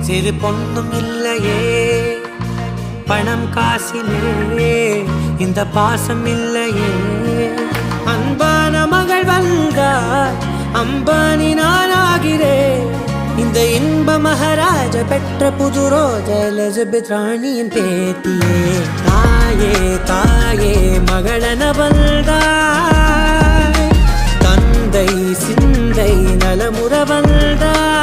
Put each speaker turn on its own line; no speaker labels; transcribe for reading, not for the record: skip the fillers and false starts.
சிறு பொண்ணும் இல்லையே பணம் காசிலே இந்த பாசம் இல்லையே அன்பான மகள் வந்தார் அம்பானி நானாகிறேன் இந்த இன்ப மகாராஜ பெற்ற புது ரோஜ எலிசபெத் ராணியின் பேத்தியே தாயே தாயே மகளன வந்தாய் தந்தை சிந்தை நலமுற வந்தாய்